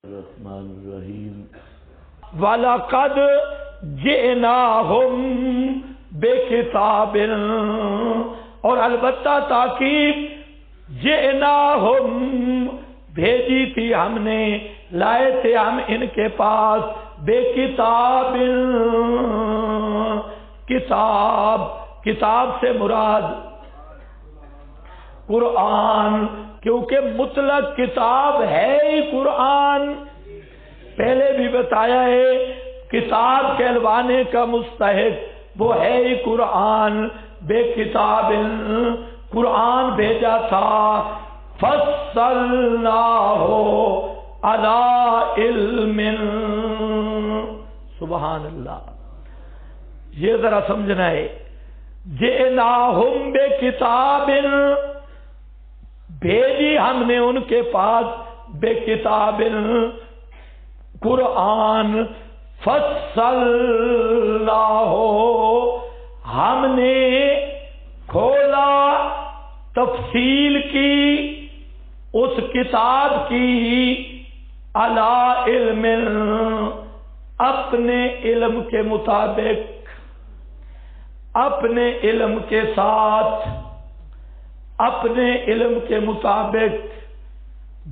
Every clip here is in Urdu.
الرحمن الرحیم وَلَقَدْ جِئْنَاهُمْ بِكِتَابٍ، اور البتہ تاکید جِئْنَاهُمْ بھیجی تھی ہم نے، لائے تھے ہم ان کے پاس بے کتاب، کتاب سے مراد قرآن، کیونکہ مطلق کتاب ہے ہی قرآن۔ پہلے بھی بتایا ہے کتاب کہلوانے کا مستحق وہ ہے ہی قرآن۔ بے کتاب قرآن بھیجا تھا، فصلناہ علی علم، سبحان اللہ، یہ ذرا سمجھنا ہے۔ جئناہم بے کتاب، بھیجی ہم نے ان کے پاس بے کتاب قرآن، فصلناہ، ہم نے کھولا، تفصیل کی اس کتاب کی، علی علم، اپنے علم کے مطابق، اپنے علم کے ساتھ، اپنے علم کے مطابق۔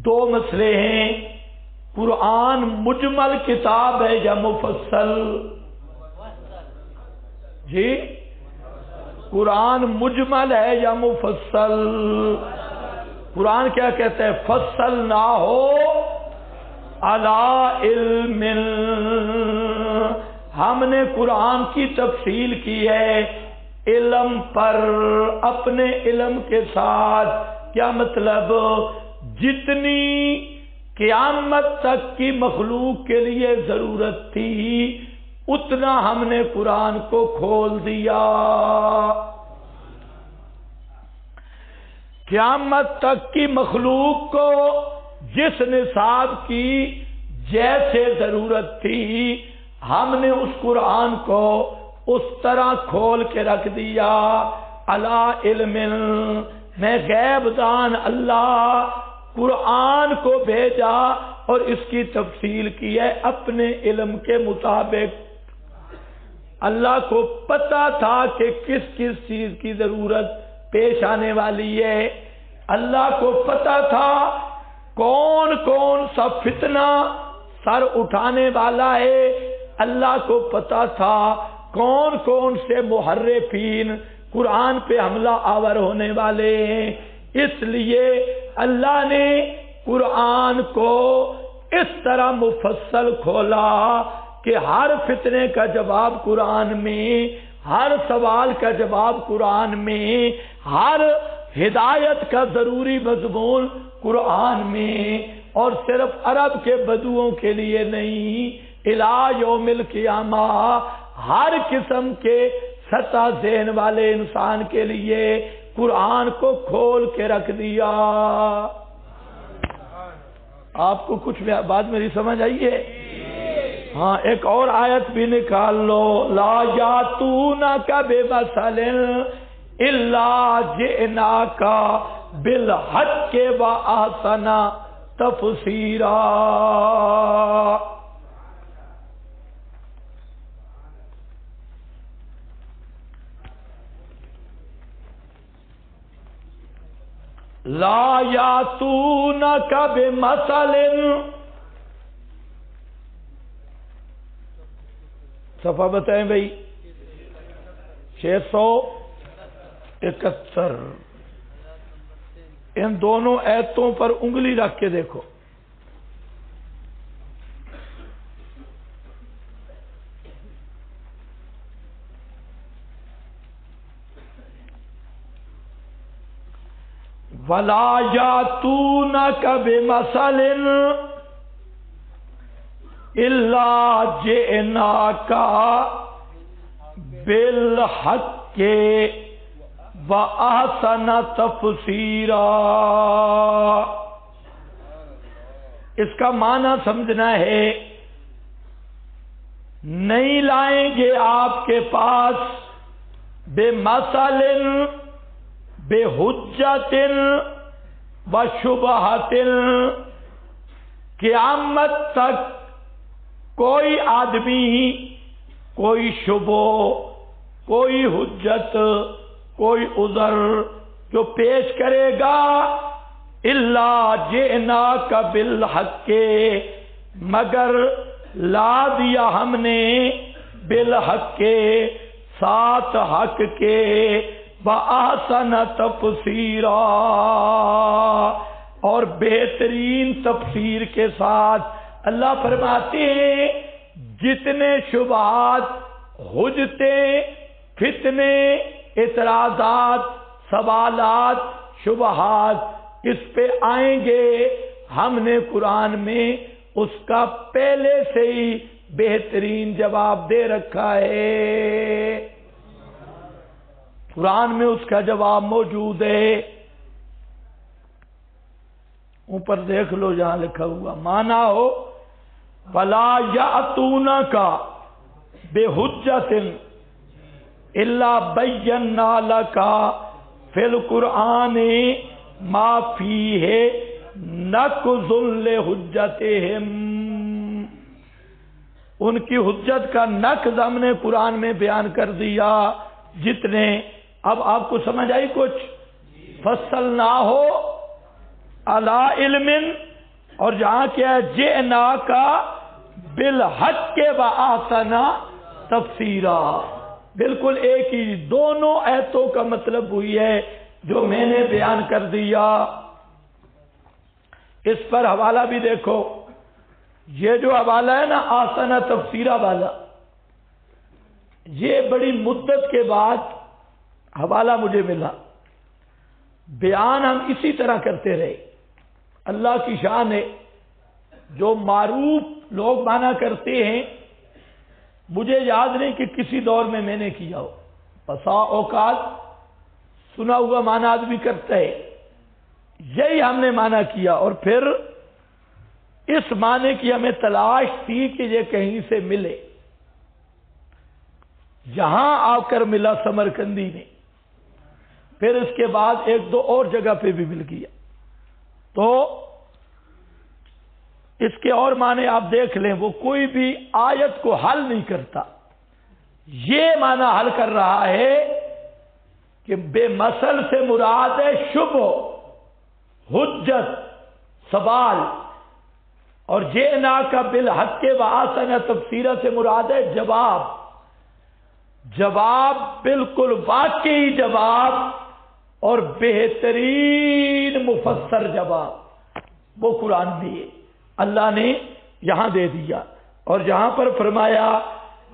دو مسئلے ہیں، قرآن مجمل کتاب ہے یا مفصل؟ جی، قرآن مجمل ہے یا مفصل؟ قرآن کیا کہتا ہے؟ فصلناہ علی علم، ہم نے قرآن کی تفصیل کی ہے علم پر، اپنے علم کے ساتھ۔ کیا مطلب؟ جتنی قیامت تک کی مخلوق کے لیے ضرورت تھی اتنا ہم نے قرآن کو کھول دیا۔ قیامت تک کی مخلوق کو جس نصاب کی جیسے ضرورت تھی ہم نے اس قرآن کو اس طرح کھول کے رکھ دیا۔ علی علم، میں غیب دان اللہ قرآن کو بھیجا اور اس کی تفصیل کی ہے اپنے علم کے مطابق۔ اللہ کو پتا تھا کہ کس کس چیز کی ضرورت پیش آنے والی ہے، اللہ کو پتا تھا کون کون سا فتنہ سر اٹھانے والا ہے، اللہ کو پتا تھا کون کون سے محرفین قرآن پہ حملہ آور ہونے والے ہیں۔ اس لیے اللہ نے قرآن کو اس طرح مفصل کھولا کہ ہر فتنے کا جواب قرآن میں، ہر سوال کا جواب قرآن میں، ہر ہدایت کا ضروری مضمون قرآن میں، اور صرف عرب کے بدوؤں کے لیے نہیں، الی یوم القیامہ ہر قسم کے سطح ذہن والے انسان کے لیے قرآن کو کھول کے رکھ دیا۔ آپ کو کچھ بات میری سمجھ آئی ہے؟ ہاں، ایک اور آیت بھی نکال لو، لا یاتونک بمثل الا جئناک بالحق واحسن تفسیرا۔ لا یاتونک بمثل، صفحہ بتائیں بھائی، 671۔ ان دونوں ایتوں پر انگلی رکھ کے دیکھو۔ وَلَا يَأْتُونَكَ بِمَثَلٍ إِلَّا جِئْنَاكَ بِالْحَقِّ وَأَحْسَنَ تَفْسِيرًا۔ اس کا معنی سمجھنا ہے، نہیں لائیں گے آپ کے پاس بِمَثَلٍ، بِحُجَّةٍ بشبہت، قیامت تک کوئی آدمی کوئی شبہ کوئی حجت کوئی عذر جو پیش کرے گا الا جئناک بالحق مگر لا دیا ہم نے بالحق کے ساتھ حق کے وَأَحْسَنَ تفسیرا اور بہترین تفسیر کے ساتھ۔ اللہ فرماتے ہیں جتنے شبہات حجتیں فتنے اعتراضات سوالات شبہات اس پہ آئیں گے ہم نے قرآن میں اس کا پہلے سے ہی بہترین جواب دے رکھا ہے۔ قرآن میں اس کا جواب موجود ہے۔ اوپر دیکھ لو جہاں لکھا ہوا مانا ہو وَلَا يَأْتُونَكَ بِحُجَّةٍ إِلَّا بَيَّنَّا لَكَ فِي الْقُرْآنِ مَا فِيهِ نَقْضٌ لِحُجَّتِهِمْ۔ ان کی حجت کا نقض ہم نے قرآن میں بیان کر دیا جتنے۔ اب آپ کو سمجھ آئی کچھ؟ فصلنا ہو علی علم، اور جہاں کیا ہے جئناک بالحق وأحسن تفسیرا، بالکل ایک ہی، دونوں آیتوں کا مطلب ہوئی ہے جو میں نے بیان کر دیا۔ اس پر حوالہ بھی دیکھو، یہ جو حوالہ ہے نا احسن تفسیرا والا، یہ بڑی مدت کے بعد حوالہ مجھے ملا۔ بیان ہم اسی طرح کرتے رہے، اللہ کی شان ہے۔ جو معروف لوگ مانا کرتے ہیں مجھے یاد نہیں کہ کسی دور میں نے کیا ہو، بسا اوقات سنا ہوا مانا آدمی کرتا ہے، یہی ہم نے مانا کیا، اور پھر اس معنی کی ہمیں تلاش تھی کہ یہ کہیں سے ملے، یہاں آ کر ملا سمرقندی میں، پھر اس کے بعد ایک دو اور جگہ پہ بھی مل گیا۔ تو اس کے اور معنی آپ دیکھ لیں، وہ کوئی بھی آیت کو حل نہیں کرتا، یہ معنی حل کر رہا ہے کہ بے مثل سے مراد ہے شبہ حجت سوال، اور جئناک بالحق وأحسن تفسیرا سے مراد ہے جواب، جواب بالکل واقعی جواب اور بہترین مفسر جواب، وہ قرآن بھی ہے، اللہ نے یہاں دے دیا۔ اور جہاں پر فرمایا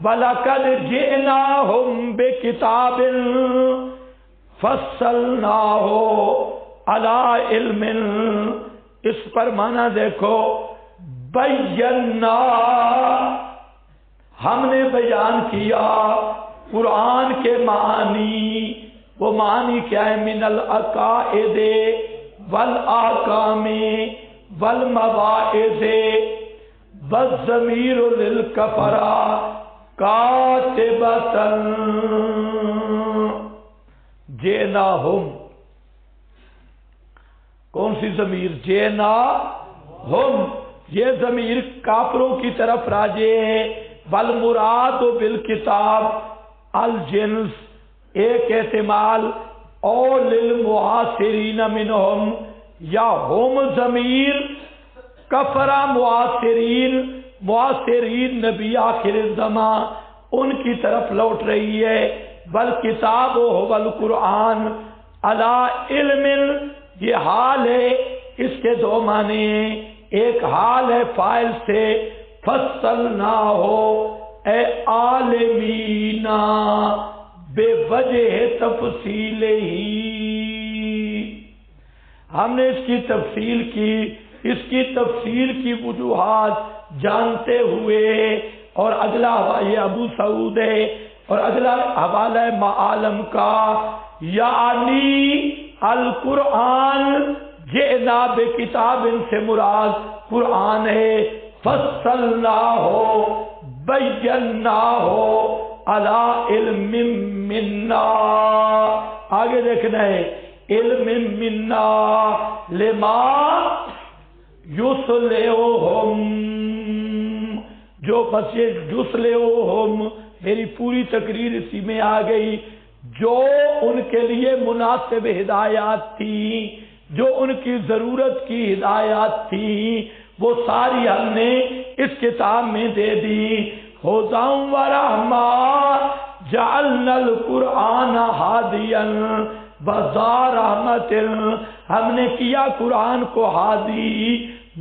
وَلَقَدْ جِئْنَاهُمْ بِكِتَابٍ فَصَّلْنَاهُ عَلَىٰ عِلْمٍ، اس پر معنی دیکھو بَيَّنَّا، ہم نے بیان کیا قرآن کے معانی، وہ معانی کیا ہے؟ من العقائد والاحکام والمواعظ والضمیر للکفرا کاتبۃ جئناہم، کون سی ضمیر؟ جئناہم، یہ ضمیر کافروں کی طرف راجع ہے۔ والمراد بالکتاب الجنس، ایک احتمال اور للمعاصرین منہم، یا ہم ضمیر کفرہ معاصرین، معاصرین نبی آخر الزمان ان کی طرف لوٹ رہی ہے۔ والکتاب هو القرآن علی علم، یہ حال ہے، اس کے دو معنی ہیں، ایک حال ہے فاعل سے فصلنا ہو اے عالمینا بے وجہ تفصیل ہی، ہم نے اس کی تفصیل کی، اس کی تفصیل کی وجوہات جانتے ہوئے۔ اور اگلا یہ ابو سعود ہے، اور اگلا حوالہ معالم کا، یعنی القرآن جئنا بکتاب سے مراد قرآن ہے، فصلنا ہو بینا ہو علی علم منا، آگے دیکھنا ہے علم منا لما یسلہم، جو بس یہ یسلہم میری پوری تقریر اسی میں آ گئی، جو ان کے لیے مناسب ہدایات تھی، جو ان کی ضرورت کی ہدایات تھی، وہ ساری ہم نے اس کتاب میں دے دی۔ ھدی ورحمہ جعلنا القرآن ہادیا وذا رحمت، ہم نے کیا قرآن کو ہادی،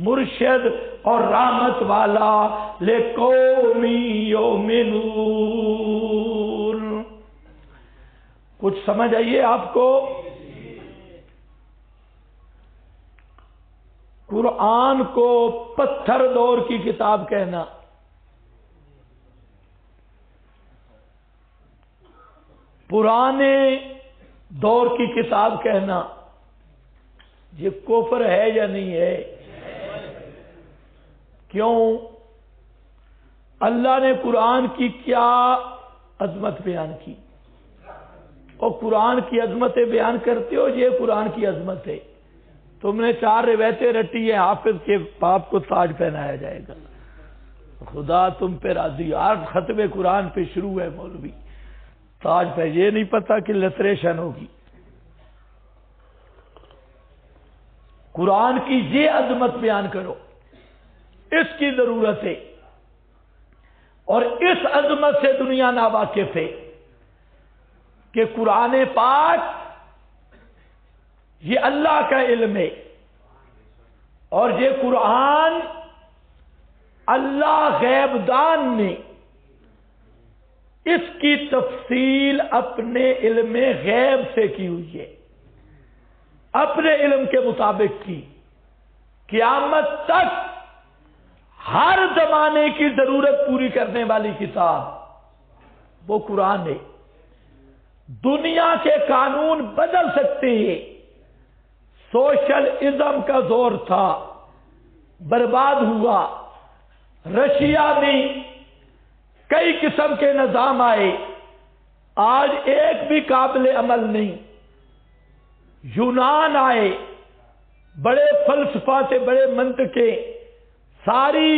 مرشد اور رحمت والا، لقوم یؤمنون۔ کچھ سمجھ آئیے آپ کو؟ قرآن کو پتھر دور کی کتاب کہنا، پرانے دور کی کتاب کہنا، یہ کفر ہے یا نہیں ہے؟ کیوں؟ اللہ نے قرآن کی کیا عظمت بیان کی، اور قرآن کی عظمتیں بیان کرتے ہو، یہ قرآن کی عظمت ہے۔ تم نے 4 روایتیں رٹی ہیں، حافظ کے باپ کو تاج پہنایا جائے گا، خدا تم پہ راضی۔ 8 ختم قرآن پہ شروع ہے مولوی، تاج پہ، یہ نہیں پتا کہ لتریشن ہوگی۔ قرآن کی یہ عظمت بیان کرو، اس کی ضرورت ہے، اور اس عظمت سے دنیا ناواقف ہے کہ قرآن پاک یہ اللہ کا علم ہے، اور یہ قرآن اللہ غیب دان نے اس کی تفصیل اپنے علم غیب سے کی ہوئی ہے، اپنے علم کے مطابق کی۔ قیامت تک ہر زمانے کی ضرورت پوری کرنے والی کتاب وہ قرآن ہے۔ دنیا کے قانون بدل سکتے ہیں، سوشل ازم کا دور تھا، برباد ہوا، رشیا میں کئی قسم کے نظام آئے، آج ایک بھی قابل عمل نہیں۔ یونان آئے، بڑے فلسفہ سے بڑے منطقے، ساری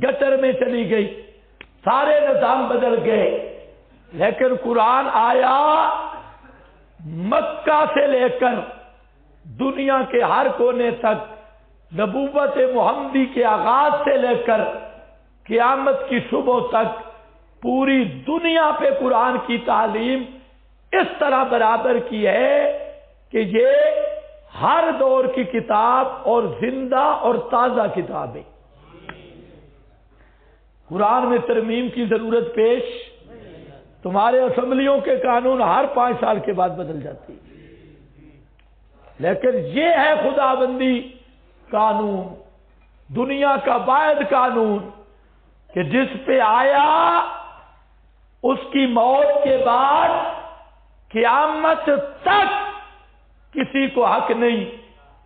گٹر میں چلی گئی، سارے نظام بدل گئے، لیکن قرآن آیا مکہ سے لے کر دنیا کے ہر کونے تک، نبوت محمدی کے آغاز سے لے کر قیامت کی صبح تک پوری دنیا پہ قرآن کی تعلیم اس طرح برابر کی ہے کہ یہ ہر دور کی کتاب اور زندہ اور تازہ کتاب ہے۔ قرآن میں ترمیم کی ضرورت پیش، تمہارے اسمبلیوں کے قانون ہر 5 سال کے بعد بدل جاتی، لیکن یہ ہے خداوندی قانون، دنیا کا واحد قانون کہ جس پہ آیا اس کی موت کے بعد قیامت تک کسی کو حق نہیں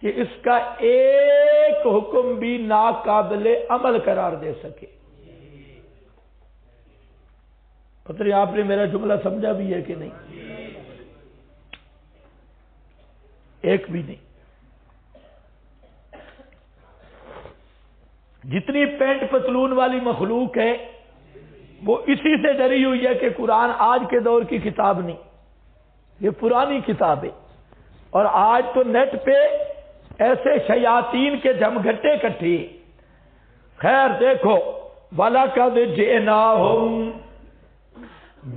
کہ اس کا ایک حکم بھی ناقابل عمل قرار دے سکے۔ پتہ نہیں آپ نے میرا جملہ سمجھا بھی ہے کہ نہیں؟ ایک بھی نہیں۔ جتنی پینٹ پتلون والی مخلوق ہے وہ اسی سے ڈری ہوئی ہے کہ قرآن آج کے دور کی کتاب نہیں، یہ پرانی کتاب ہے۔ اور آج تو نیٹ پہ ایسے شیاطین کے جمگھٹے کٹھے۔ خیر دیکھو، وَلَقَدْ جِئْنَاهُمْ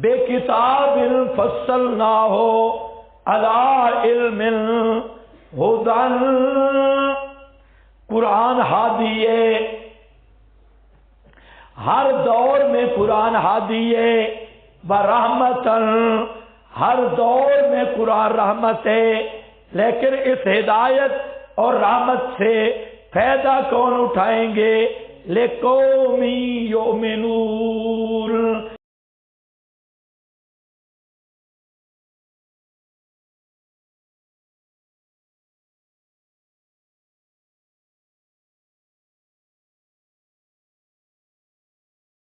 بِكِتَابٍ فَصَّلْنَاهُ عَلَىٰ عِلْمٍ هُدًى، قرآن ہادی ہے، ہر دور میں قرآن ہادی ہے، وَرَحْمَةً، ہر دور میں قرآن رحمت ہے، لیکن اس ہدایت اور رحمت سے فائدہ کون اٹھائیں گے؟ لِقَوْمٍ یُؤْمِنُونَ،